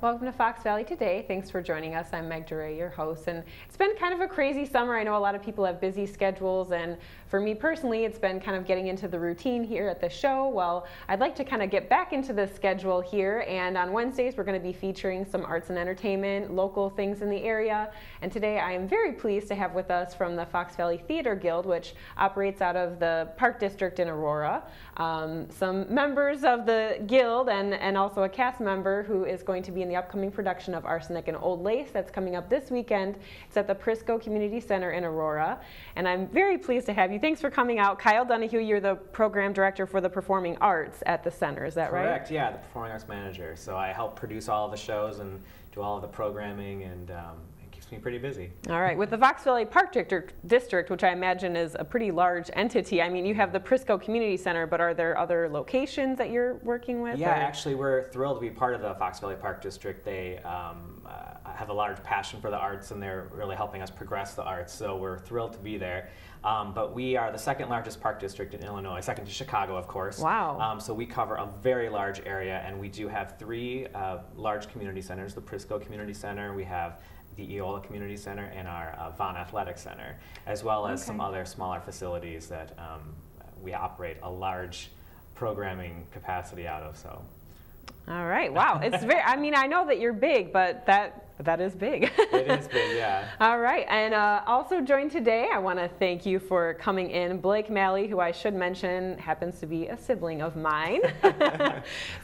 Welcome to Fox Valley Today. Thanks for joining us. I'm Meg DeRay, your host, and it's been kind of a crazy summer. I know a lot of people have busy schedules, and for me personally, it's been kind of getting into the routine here at the show. Well, I'd like to kind of get back into the schedule here, and on Wednesdays we're going to be featuring some arts and entertainment, local things in the area, and today I am very pleased to have with us from the Fox Valley Theater Guild, which operates out of the Park District in Aurora, some members of the Guild and also a cast member who is going to be in the upcoming production of Arsenic and Old Lace that's coming up this weekend. It's at the Prisco Community Center in Aurora, and I'm very pleased to have you. Thanks for coming out. Kyle Donahue, you're the program director for the performing arts at the center, is that right? Correct, yeah, the performing arts manager. So I help produce all of the shows and do all of the programming, and it keeps me pretty busy. All right, with the Fox Valley Park District, which I imagine is a pretty large entity, I mean, you have the Prisco Community Center, but are there other locations that you're working with? Yeah, actually, we're thrilled to be part of the Fox Valley Park District. They have a large passion for the arts, and they're really helping us progress the arts, so we're thrilled to be there. But we are the second largest park district in Illinois, second to Chicago, of course. Wow. So we cover a very large area, and we do have three large community centers: the Prisco Community Center, we have the Eola Community Center, and our Vaughn Athletic Center, as well as some other smaller facilities that we operate a large programming capacity out of. So. All right, wow, it's very, I mean, I know that you're big, but that is big. It is big, yeah. All right, and also joined today, I want to thank you for coming in, Blake Malley, who I should mention happens to be a sibling of mine.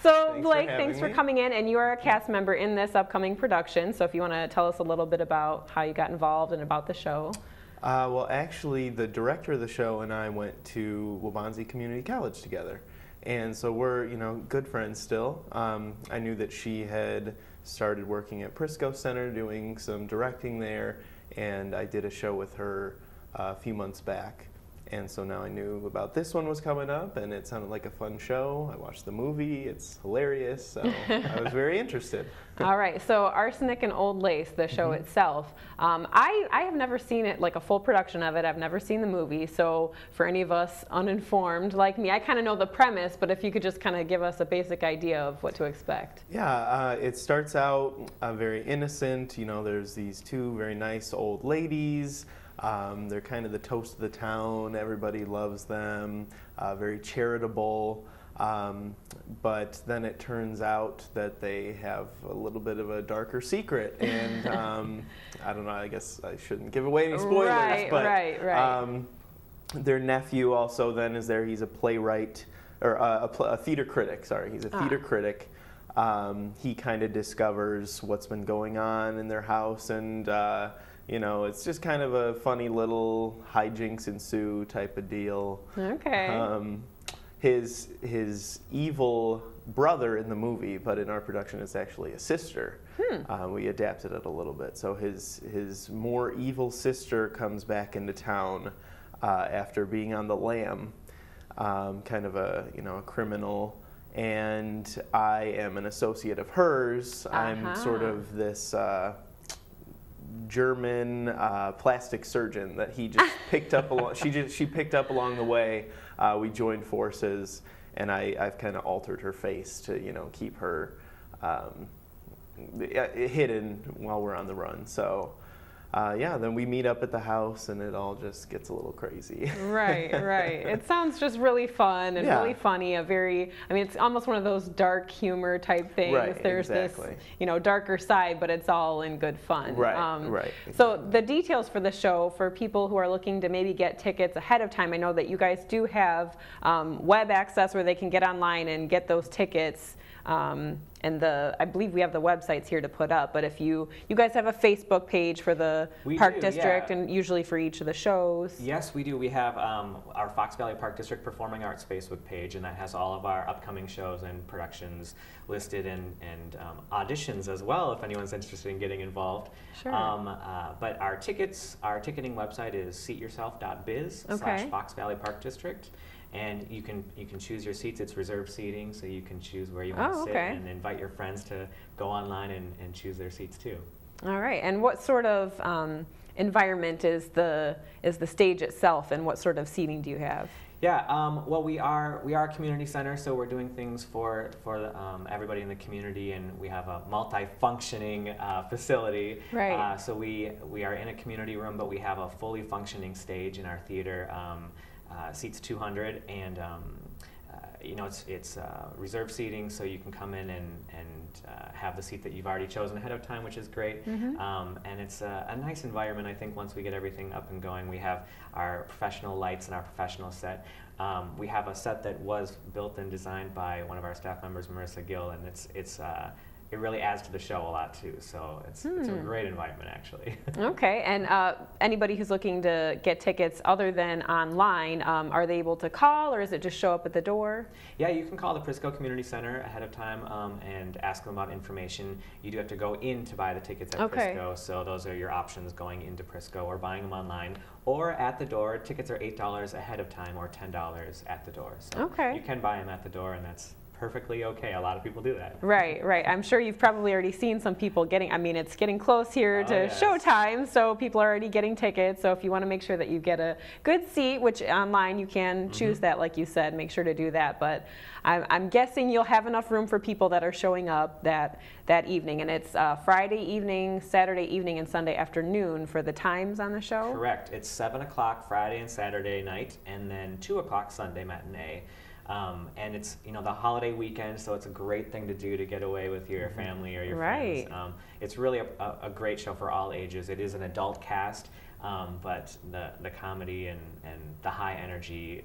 So Blake, thanks for coming in, and you are a cast member in this upcoming production, so if you want to tell us a little bit about how you got involved and about the show. Well, actually, the director of the show and I went to Waubonsie Community College together. And so we're, good friends still. I knew that she had started working at Prisco Center, doing some directing there, and I did a show with her a few months back. And so now I knew about this one was coming up, and it sounded like a fun show. I watched the movie, it's hilarious, so I was very interested. All right, so Arsenic and Old Lace, the show itself. I have never seen it, like a full production of it. I've never seen the movie, so for any of us uninformed like me, I kind of know the premise, but if you could just kind of give us a basic idea of what to expect. Yeah, it starts out very innocent. There's these two very nice old ladies. They're kind of the toast of the town. Everybody loves them. Very charitable. But then it turns out that they have a little bit of a darker secret. And I don't know, I guess I shouldn't give away any spoilers. Right. Their nephew also then is there. He's a playwright, or a theater critic, sorry. He's a theater critic. He kind of discovers what's been going on in their house, and it's just kind of a funny little hijinks ensue type of deal. Okay. His evil brother in the movie, but in our production it's actually a sister. We adapted it a little bit. So his more evil sister comes back into town after being on the lam, kind of a criminal. And I am an associate of hers. I'm sort of this German plastic surgeon that he just picked up along. She picked up along the way. We joined forces, and I've kind of altered her face to keep her hidden while we're on the run. So. Then we meet up at the house, and it all just gets a little crazy. Right. It sounds just really fun and really funny. It's almost one of those dark humor type things. Right, There's exactly. this, darker side, but it's all in good fun. Right. So the details for the show, for people who are looking to maybe get tickets ahead of time, I know that you guys do have web access where they can get online and get those tickets. And I believe we have the websites here to put up, but if you guys have a Facebook page for the Park District, and usually for each of the shows. Yes, we do. We have our Fox Valley Park District Performing Arts Facebook page, and that has all of our upcoming shows and productions listed, and auditions as well, if anyone's interested in getting involved. Sure. But our ticketing website is seatyourself.biz/Fox Valley Park District. And you can choose your seats. It's reserved seating, so you can choose where you want to sit and invite your friends to go online and choose their seats too. All right. And what sort of environment is the stage itself, and what sort of seating do you have? Yeah, well, we are a community center, so we're doing things for everybody in the community, and we have a multi-functioning facility. Right. So we are in a community room, but we have a fully functioning stage in our theater. Seats 200, and it's reserved seating, so you can come in and have the seat that you've already chosen ahead of time, which is great. And it's a nice environment. I think once we get everything up and going, we have our professional lights and our professional set. We have a set that was built and designed by one of our staff members, Marissa Gill, and it really adds to the show a lot too. So it's a great environment, actually. Okay, and anybody who's looking to get tickets other than online, are they able to call, or is it just show up at the door? Yeah, you can call the Prisco Community Center ahead of time and ask them about information. You do have to go in to buy the tickets at Prisco, so those are your options, going into Prisco or buying them online. Or at the door. Tickets are $8 ahead of time or $10 at the door. So you can buy them at the door, and that's perfectly okay. A lot of people do that. Right. I'm sure you've probably already seen some people getting, it's getting close here to showtime, so people are already getting tickets. So if you want to make sure that you get a good seat, which online you can choose that, like you said, make sure to do that. But I'm guessing you'll have enough room for people that are showing up that evening. And it's Friday evening, Saturday evening, and Sunday afternoon for the times on the show? Correct. It's 7 o'clock Friday and Saturday night, and then 2 o'clock Sunday matinee. And it's the holiday weekend, so it's a great thing to do to get away with your family or your friends. It's really a great show for all ages. It is an adult cast, but the comedy and the high energy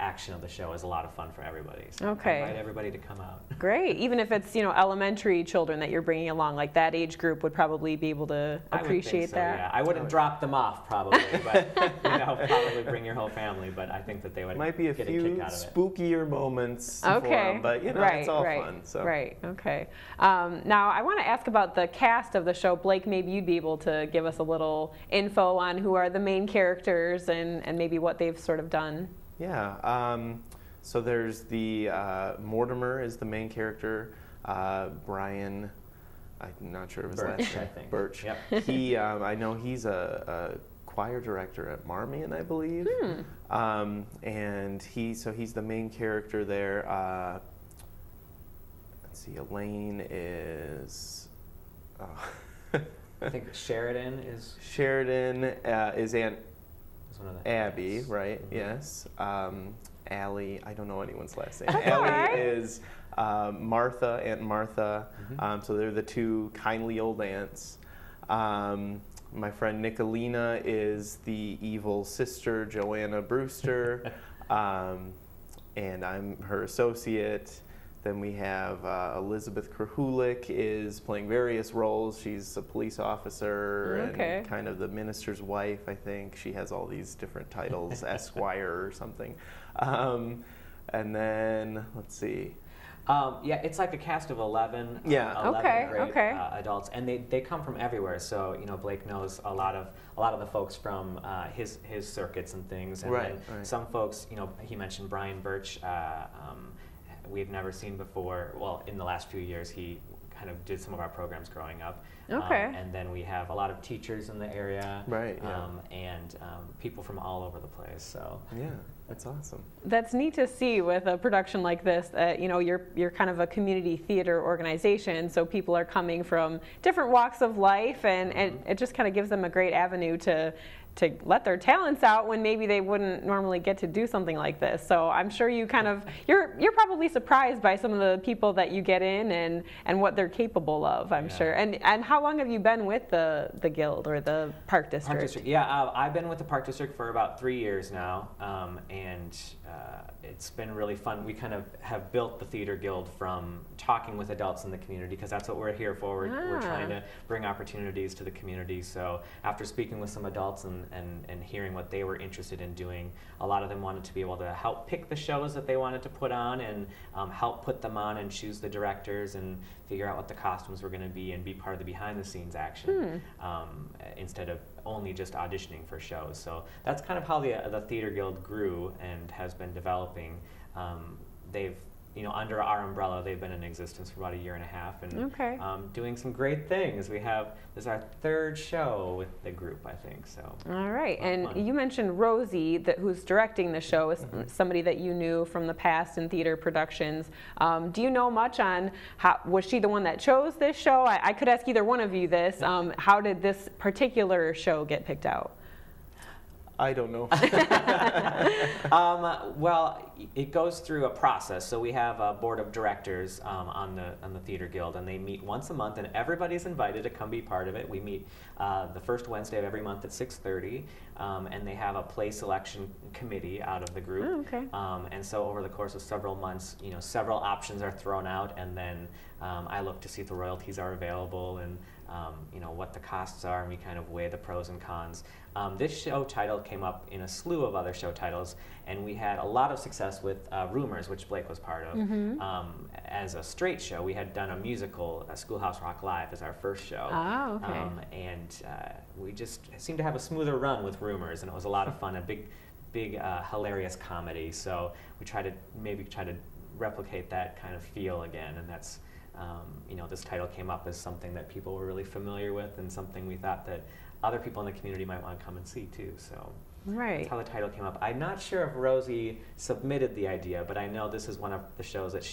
action of the show is a lot of fun for everybody. So I invite everybody to come out. Great. Even if it's elementary children that you're bringing along, like that age group would probably be able to appreciate that. Yeah, I wouldn't drop them off probably, but probably bring your whole family. But I think that they would might be a get few a kick out of it. spookier moments for them, but it's all fun. So. Right. Okay. Now I want to ask about the cast of the show. Blake, maybe you'd be able to give us a little info on who are the main characters and maybe what they've sort of done. Yeah, so there's the Mortimer is the main character. Brian, I'm not sure of his last name. I think. Birch. Yep. He, I know he's a choir director at Marmion, I believe. And he's the main character there. Let's see, Elaine is. I think Sheridan is Aunt one of the Abby, right? Yes. Allie, I don't know anyone's last name. That's Allie is Martha, Aunt Martha. So they're the two kindly old aunts. My friend Nicolina is the evil sister, Joanna Brewster, and I'm her associate. Then we have Elizabeth Krahulik is playing various roles. She's a police officer and kind of the minister's wife, I think. She has all these different titles, Esquire or something. And then, let's see. It's like a cast of 11. 11 great adults, and they come from everywhere. So Blake knows a lot of the folks from his circuits and things, and then some folks. He mentioned Brian Birch. We've never seen before. Well, in the last few years, he kind of did some of our programs growing up. And then we have a lot of teachers in the area, and people from all over the place. So yeah, that's awesome. That's neat to see with a production like this. You're kind of a community theater organization, so people are coming from different walks of life, and it just kind of gives them a great avenue to let their talents out when maybe they wouldn't normally get to do something like this. So I'm sure you're probably surprised by some of the people that you get in and what they're capable of, I'm sure. And how long have you been with the Guild or the Park District? Yeah, I've been with the Park District for about 3 years now, and it's been really fun. We kind of have built the Theater Guild from talking with adults in the community, because that's what we're here for. We're trying to bring opportunities to the community. So after speaking with some adults and hearing what they were interested in doing, a lot of them wanted to be able to help pick the shows that they wanted to put on, and help put them on and choose the directors and figure out what the costumes were going to be and be part of the behind-the-scenes action, instead of only just auditioning for shows. So that's kind of how the Theater Guild grew and has been developing. They've under our umbrella, they've been in existence for about 1.5 years, and Okay. Doing some great things. This is our 3rd show with the group, I think. So. All right, and fun. you mentioned Rosie, who's directing the show, is somebody that you knew from the past in theater productions. Do you know much on was she the one that chose this show? I could ask either one of you this. How did this particular show get picked out? I don't know. Well, it goes through a process. So we have a board of directors on the Theater Guild, and they meet once a month, and everybody's invited to come be part of it. We meet the first Wednesday of every month at 6:30, and they have a play selection committee out of the group. Oh, okay. And so over the course of several months, several options are thrown out, and then I look to see if the royalties are available and what the costs are, and we kind of weigh the pros and cons. This show title came up in a slew of other show titles, and we had a lot of success with Rumors, which Blake was part of. As a straight show, we had done a musical, Schoolhouse Rock Live, as our first show. Oh, okay. And we just seemed to have a smoother run with Rumors, and it was a lot of fun, a big, hilarious comedy. So we try to replicate that kind of feel again, and that's this title came up as something that people were really familiar with, and something we thought that other people in the community might want to come and see too. So right. that's how the title came up. I'm not sure if Rosie submitted the idea, but I know this is one of the shows that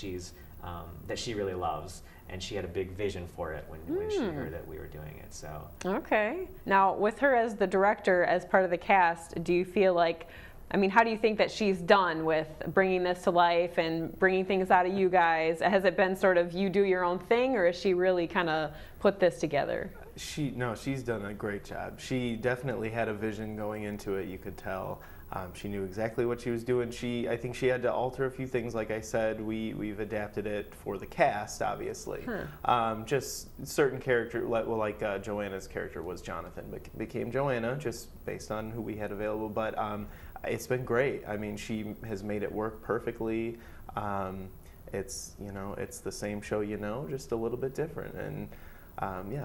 that she really loves, and she had a big vision for it when she heard that we were doing it. So okay. Now, with her as the director, as part of the cast, do you feel like, how do you think that she's done with bringing this to life and bringing things out of you guys? Has it been sort of you do your own thing, or has she really kind of put this together? She's done a great job. She definitely had a vision going into it. You could tell. She knew exactly what she was doing. I think she had to alter a few things. Like I said, we've adapted it for the cast, obviously. Just certain character, like Joanna's character was Jonathan, but became Joanna just based on who we had available. But it's been great. She has made it work perfectly. It's the same show, just a little bit different, and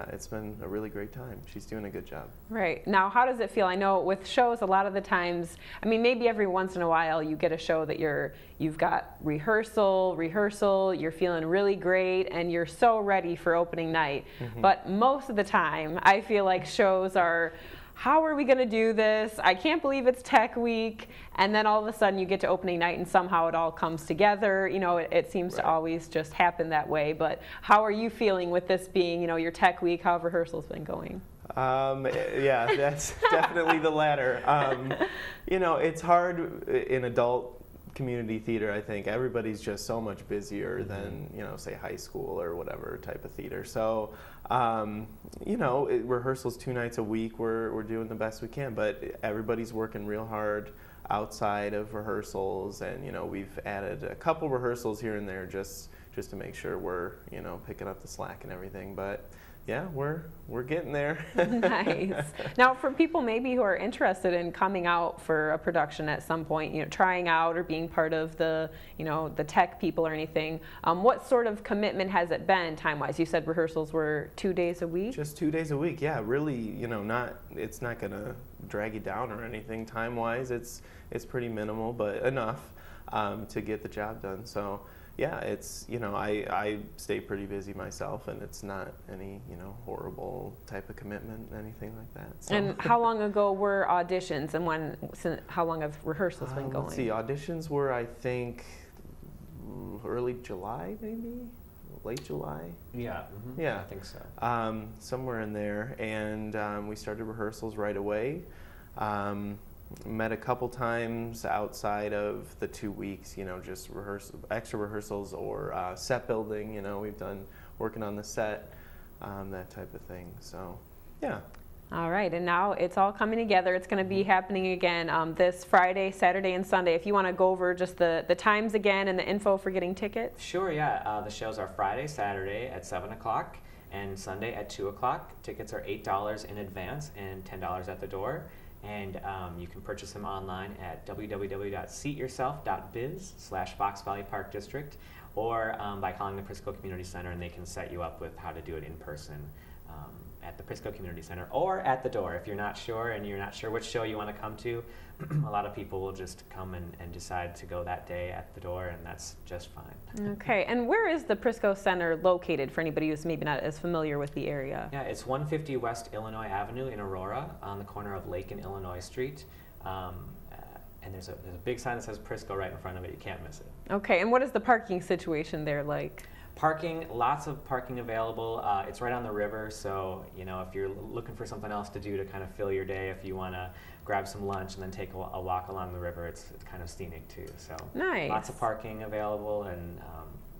it's been a really great time. She's doing a good job. Right. Now, how does it feel? I know with shows, a lot of the times, maybe every once in a while you get a show that you've got rehearsal, you're feeling really great, and you're so ready for opening night. But most of the time, I feel like shows are, how are we going to do this? I can't believe it's Tech Week. And then all of a sudden you get to opening night and somehow it all comes together. It seems to always just happen that way. But how are you feeling with this being, your Tech Week? How have rehearsals been going? Yeah, that's definitely the latter. It's hard in adult community theater. I think everybody's just so much busier than say high school or whatever type of theater. So rehearsals 2 nights a week. We're doing the best we can, but everybody's working real hard outside of rehearsals, and we've added a couple rehearsals here and there just to make sure we're picking up the slack and everything. But yeah, we're getting there. Nice. Now, for people maybe who are interested in coming out for a production at some point, trying out or being part of the, the tech people or anything, what sort of commitment has it been time-wise? You said rehearsals were 2 days a week? Just 2 days a week, yeah. Really, it's not going to drag you down or anything time-wise. It's pretty minimal, but enough to get the job done. So yeah, it's, I stay pretty busy myself, and it's not any, horrible type of commitment, anything like that. So. And how long ago were auditions, and how long have rehearsals been going? Let's see, auditions were, I think, early July, maybe? Late July? Yeah. Yeah. I think so. Somewhere in there, and we started rehearsals right away. Met a couple times outside of the 2 weeks, just extra rehearsals or set building. We've done working on the set, that type of thing. So, yeah. All right, and now it's all coming together. It's going to be happening again this Friday, Saturday, and Sunday. If you want to go over just the times again and the info for getting tickets. Sure, yeah. The shows are Friday, Saturday at 7 o'clock and Sunday at 2 o'clock. Tickets are $8 in advance and $10 at the door. And you can purchase them online at www.seatyourself.biz/Fox Valley Park District, or by calling the Prisco Community Center, and they can set you up with how to do it in person. at the Prisco Community Center or at the door. If you're not sure and you're not sure which show you want to come to, a lot of people will just come and decide to go that day at the door, and that's just fine. Okay, and where is the Prisco Center located for anybody who's maybe not as familiar with the area? Yeah, it's 150 West Illinois Avenue in Aurora on the corner of Lake and Illinois Street. And there's a big sign that says Prisco right in front of it. You can't miss it. Okay, and what is the parking situation there like? Parking, lots of parking available. It's right on the river, so if you're looking for something else to do to kind of fill your day, if you want to grab some lunch and then take a walk along the river, it's kind of scenic too. So nice. Lots of parking available and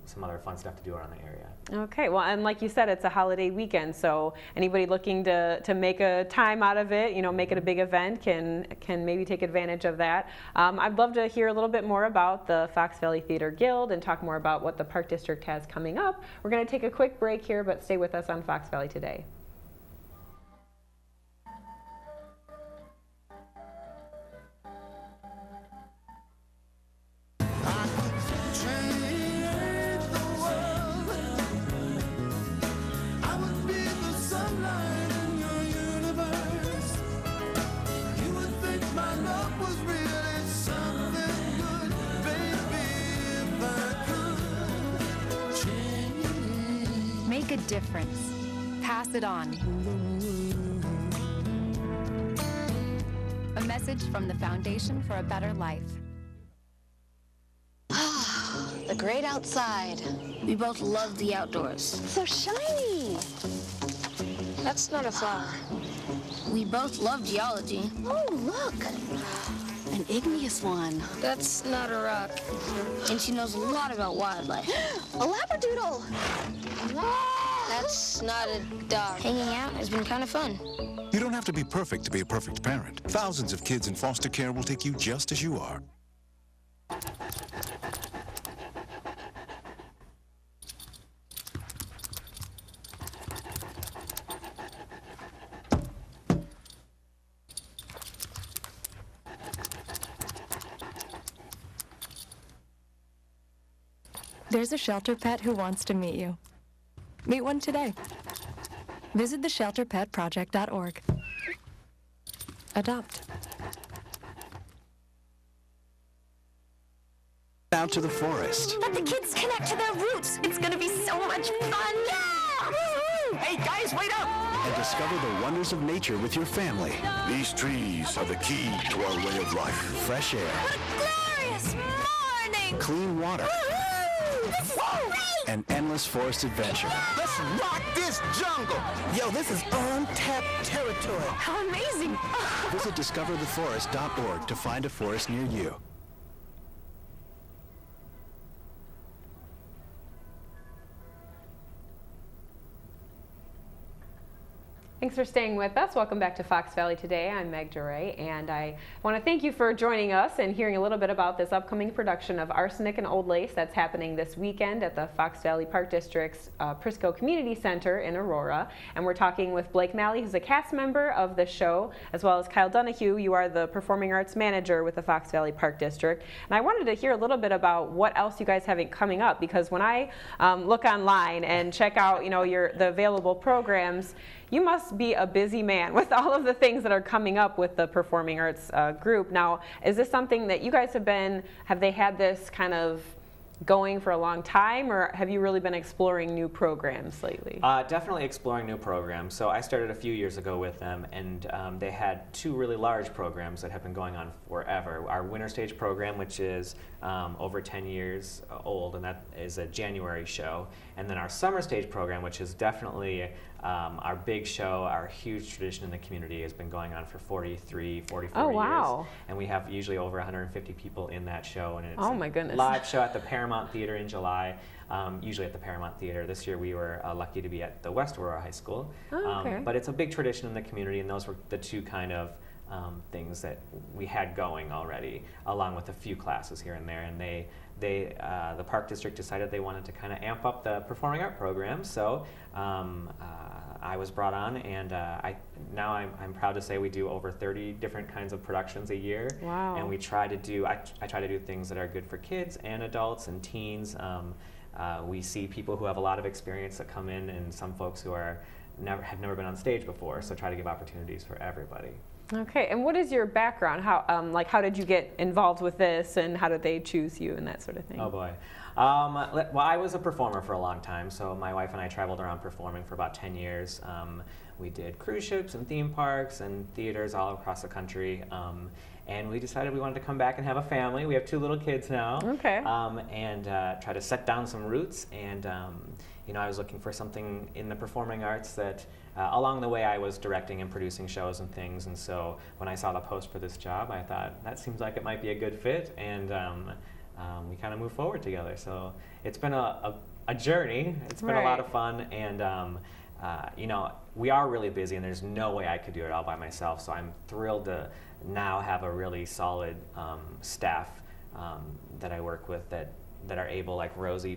some other fun stuff to do around the area. Okay, well, and like you said, it's a holiday weekend, so anybody looking to make a time out of it, make it a big event, can maybe take advantage of that. I'd love to hear a little bit more about the Fox Valley Theater Guild and talk more about what the Park District has coming up. We're going to take a quick break here, but stay with us on Fox Valley Today. Make a difference. Pass it on. A message from the Foundation for a Better Life. The great outside. We both love the outdoors. So shiny. That's not a flower. We both love geology. Oh, look. An igneous one. That's not a rock. And she knows a lot about wildlife. A labradoodle. That's not a dog. Hanging out has been kind of fun. You don't have to be perfect to be a perfect parent. Thousands of kids in foster care will take you just as you are. There's a shelter pet who wants to meet you. Meet one today. Visit theshelterpetproject.org. Adopt. Out to the forest. Let the kids connect to their roots. It's gonna be so much fun. Yeah! Woo-hoo! Hey guys, wait up! And discover the wonders of nature with your family. These trees are the key to our way of life. Fresh air. What a glorious morning! Clean water. Woo-hoo! This is great! An endless forest adventure. Let's rock this jungle! Yo, this is untapped territory. How amazing! Visit discovertheforest.org to find a forest near you. Thanks for staying with us. Welcome back to Fox Valley Today. I'm Meg DeRay, and I want to thank you for joining us and hearing a little bit about this upcoming production of Arsenic and Old Lace that's happening this weekend at the Fox Valley Park District's Prisco Community Center in Aurora. And we're talking with Blake Malley, who's a cast member of the show, as well as Kyle Donahue. You are the Performing Arts Manager with the Fox Valley Park District. And I wanted to hear a little bit about what else you guys have coming up, because when I look online and check out, the available programs, you must be a busy man with all of the things that are coming up with the Performing Arts group. Now, is this something that you guys have they had this kind of going for a long time, or have you really been exploring new programs lately? Definitely exploring new programs. So I started a few years ago with them, and they had two really large programs that have been going on forever. Our Winter Stage program, which is over 10 years old, and that is a January show. And then our Summer Stage program, which is definitely our big show, our huge tradition in the community, has been going on for 44 years. And we have usually over 150 people in that show, and it's my goodness. A live show at the Paramount Theater in July, usually at the Paramount Theater. This year we were lucky to be at the West Aurora High School. But it's a big tradition in the community, and those were the two kind of things that we had going already, along with a few classes here and there. And the Park District decided they wanted to kind of amp up the performing art program, so I was brought on, and I'm proud to say we do over 30 different kinds of productions a year. Wow. And we try to do I try to do things that are good for kids and adults and teens. We see people who have a lot of experience that come in, and some folks who are have never been on stage before, so try to give opportunities for everybody. Okay, and what is your background? How did you get involved with this, and how did they choose you and that sort of thing? Oh boy. Well, I was a performer for a long time, so my wife and I traveled around performing for about 10 years. We did cruise ships and theme parks and theaters all across the country. And we decided we wanted to come back and have a family. We have 2 little kids now. Okay. And try to set down some roots. And I was looking for something in the performing arts that, along the way, I was directing and producing shows and things. And so when I saw the post for this job, I thought that seems like it might be a good fit. And we kind of moved forward together. So it's been a journey. It's been a lot of fun. And we are really busy, and there's no way I could do it all by myself. So I'm thrilled to now have a really solid staff that I work with that are able, like Rosie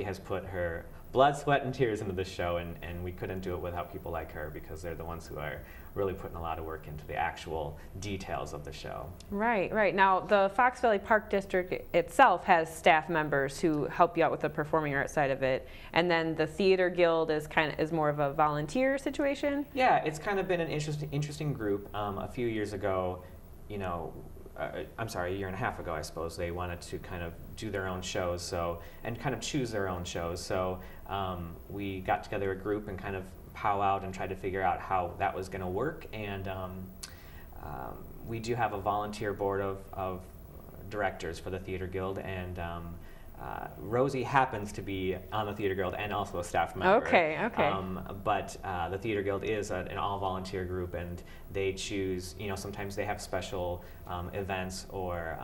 has put her blood, sweat, and tears into the show, and we couldn't do it without people like her, because they're the ones who are really putting a lot of work into the actual details of the show. Right. Now, the Fox Valley Park District itself has staff members who help you out with the performing arts side of it, and then the Theater Guild is more of a volunteer situation? Yeah, it's kind of been an interesting group. A few years ago, a year and a half ago, I suppose, they wanted to kind of do their own shows, and kind of choose their own shows. So we got together a group and kind of powwowed and tried to figure out how that was going to work. And we do have a volunteer board of directors for the Theater Guild, and Rosie happens to be on the Theater Guild and also a staff member. Okay. But the Theater Guild is an all-volunteer group, and they choose, sometimes they have special events, or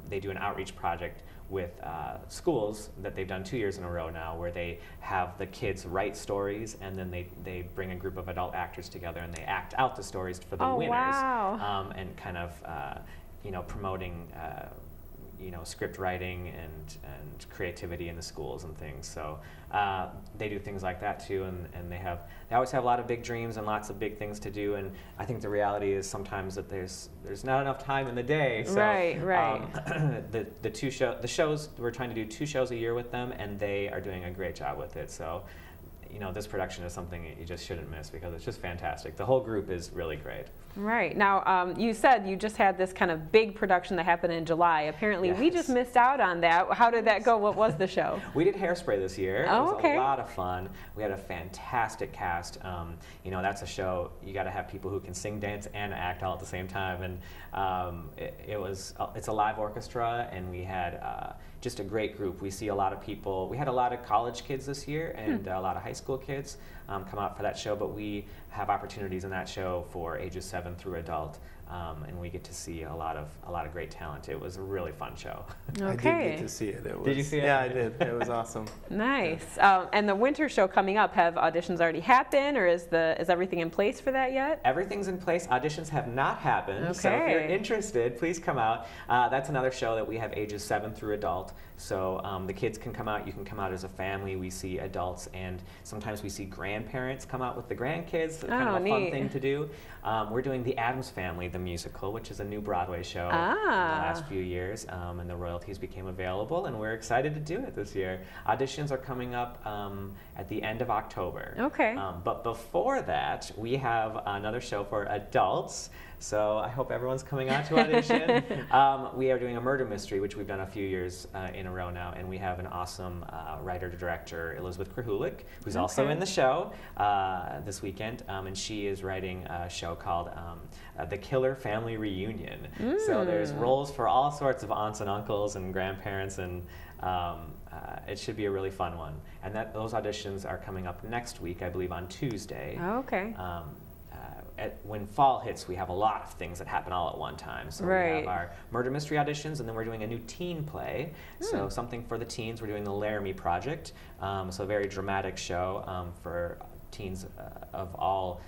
they do an outreach project with schools that they've done 2 years in a row now, where they have the kids write stories, and then they bring a group of adult actors together, and they act out the stories for the winners. Wow. And kind of, promoting script writing and creativity in the schools and things. So they do things like that too, and they always have a lot of big dreams and lots of big things to do. And I think the reality is sometimes that there's not enough time in the day. So, right. The shows, we're trying to do 2 shows a year with them, and they are doing a great job with it. So this production is something that you just shouldn't miss, because it's just fantastic. The whole group is really great. Right. Now, you said you just had this kind of big production that happened in July. Apparently, we just missed out on that. How did that go? What was the show? We did Hairspray this year. Oh, it was a lot of fun. We had a fantastic cast. That's a show, you got to have people who can sing, dance, and act all at the same time. And it's a live orchestra, and we had just a great group. We see a lot of people. We had a lot of college kids this year, and a lot of high school kids come out for that show, but we have opportunities in that show for ages 7 through adult, and we get to see a lot of great talent. It was a really fun show. Okay. I did get to see it. Did you see it? Yeah, I did. It was awesome. Nice. And the winter show coming up, have auditions already happened, or is everything in place for that yet? Everything's in place. Auditions have not happened. Okay. So if you're interested, please come out. That's another show that we have ages 7 through adult. So the kids can come out. You can come out as a family. We see adults, and sometimes we see grandparents come out with the grandkids. It's kind of a fun thing to do. We're doing The Addams Family, the musical, which is a new Broadway show in the last few years, and the royalties became available, and we're excited to do it this year. Auditions are coming up at the end of October. Okay. But before that, we have another show for adults. So I hope everyone's coming out to audition. We are doing a murder mystery, which we've done a few years in a row now, and we have an awesome writer-director, Elizabeth Krahulik, who's also in the show this weekend, and she is writing a show called The Killer Family Reunion. So there's roles for all sorts of aunts and uncles and grandparents, and it should be a really fun one. And those auditions are coming up next week, I believe, on Tuesday. Okay. When fall hits, we have a lot of things that happen all at one time. So we have our murder mystery auditions, and then we're doing a new teen play. So something for the teens. We're doing the Laramie Project. So a very dramatic show for teens of all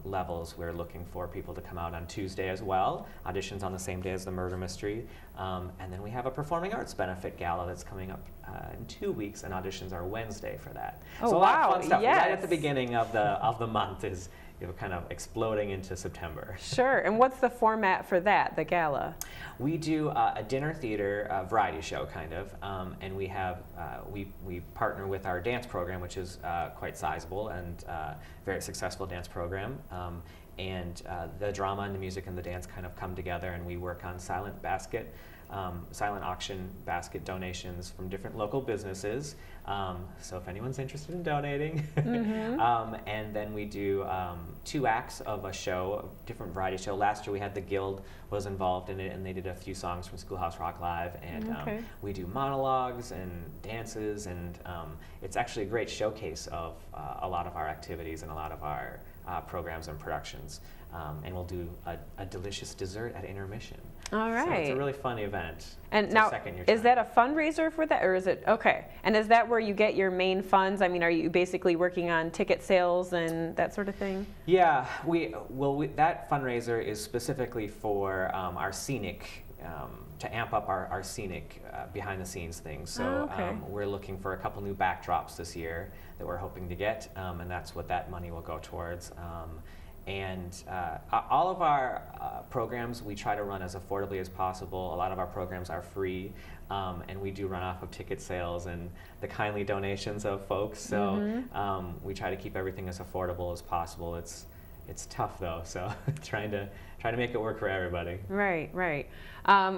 levels. We're looking for people to come out on Tuesday as well. Auditions on the same day as the murder mystery. And then we have a performing arts benefit gala that's coming up in 2 weeks, and auditions are Wednesday for that. Oh, so a lot of fun stuff. Yes. Right at the beginning of the month is kind of exploding into September. Sure. And what's the format for that, the gala? We do a dinner theater variety show, kind of, and we have we partner with our dance program, which is quite sizable and very successful dance program. And the drama and the music and the dance kind of come together, and we work on silent auction basket donations from different local businesses. So if anyone's interested in donating. And then we do 2 acts of a show, a different variety show. Last year we had the Guild was involved in it, and they did a few songs from Schoolhouse Rock Live. And we do monologues and dances, and it's actually a great showcase of a lot of our activities and a lot of our programs and productions. And we'll do a delicious dessert at intermission. All right. So it's a really fun event. And now, is that a fundraiser for that, or is it, okay. And is that where you get your main funds? I mean, are you basically working on ticket sales and that sort of thing? Yeah, that fundraiser is specifically for Arsenic, to amp up our scenic behind the scenes things. So we're looking for a couple new backdrops this year that we're hoping to get, and that's what that money will go towards. And all of our programs we try to run as affordably as possible. A lot of our programs are free, and we do run off of ticket sales and the kindly donations of folks. So we try to keep everything as affordable as possible. It's tough though, so trying to make it work for everybody. Right, right.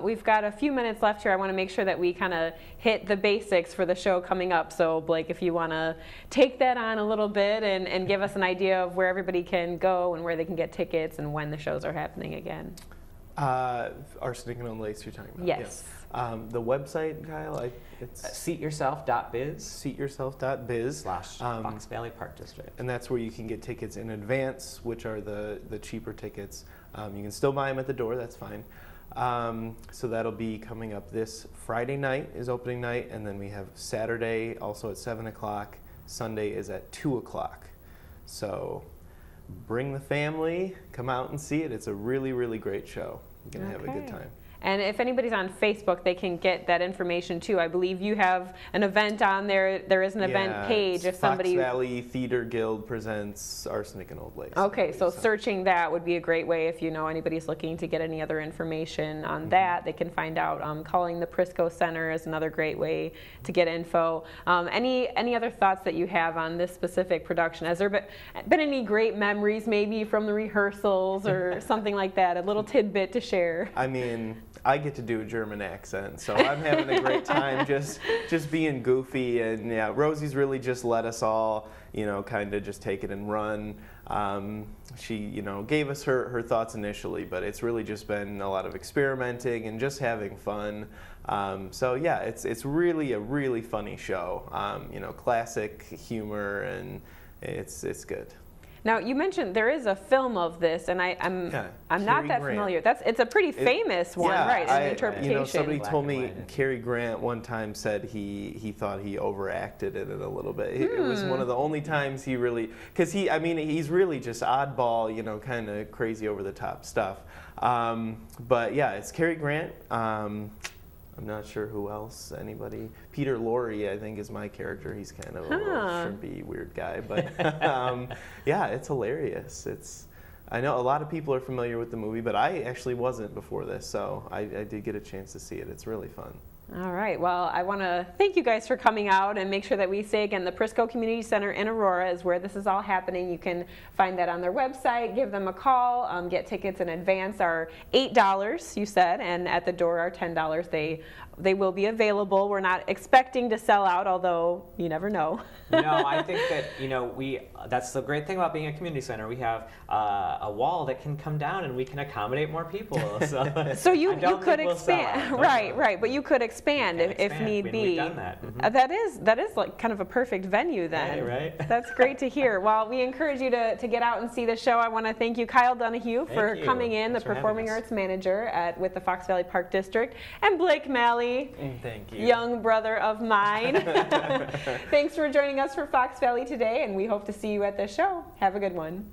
We've got a few minutes left here. I want to make sure that we kind of hit the basics for the show coming up. So Blake, if you want to take that on a little bit and give us an idea of where everybody can go and where they can get tickets and when the shows are happening again. Arsenic and Old Lakes you're talking about? Yes. The website, Kyle, it's seatyourself.biz. Seatyourself.biz. / Fox Valley Park District. And that's where you can get tickets in advance, which are the cheaper tickets. You can still buy them at the door, that's fine. So that'll be coming up this Friday night is opening night, and then we have Saturday also at 7 o'clock. Sunday is at 2 o'clock. So bring the family, come out and see it. It's a really, really great show. You're going to have a good time. And if anybody's on Facebook, they can get that information too. I believe you have an event on there. There is an event page if somebody... Fox Valley Theater Guild presents Arsenic and Old Lakes. Okay, so searching that would be a great way if anybody's looking to get any other information on that. They can find out. Calling the Prisco Center is another great way to get info. Any other thoughts that you have on this specific production? Has there been any great memories maybe from the rehearsals or something like that? A little tidbit to share. I mean, I get to do a German accent, so I'm having a great time just being goofy. And yeah, Rosie's really just let us all, kind of just take it and run. She, gave us her thoughts initially, but it's really just been a lot of experimenting and just having fun. So yeah, it's really a really funny show. Classic humor, and it's good. Now you mentioned there is a film of this, and I'm not that familiar. It's a pretty famous one, right? An interpretation. Somebody told me Cary Grant one time said he thought he overacted it a little bit. It was one of the only times he really, because he's really just oddball, kind of crazy over the top stuff. But yeah, it's Cary Grant. I'm not sure who else, anybody. Peter Lorre, I think, is my character. He's kind of a little shrimpy, weird guy. But yeah, it's hilarious. I know a lot of people are familiar with the movie, but I actually wasn't before this, so I did get a chance to see it. It's really fun. All right. Well, I want to thank you guys for coming out and make sure that we say again, the Prisco Community Center in Aurora is where this is all happening. You can find that on their website. Give them a call. Get tickets in advance are $8, you said, and at the door are $10. They will be available. We're not expecting to sell out, although you never know. No, I think that that's the great thing about being a community center. We have a wall that can come down and we can accommodate more people. So you could expand, right? But you could expand if need be. We've done that. That is like kind of a perfect venue then. Right. That's great to hear. Well, we encourage you to get out and see the show. I want to thank you, Kyle Donahue, for coming in, the Performing Arts Manager with the Fox Valley Park District, and Blake Malley. Thank you. Young brother of mine. Thanks for joining us for Fox Valley today, and we hope to see you at the show. Have a good one.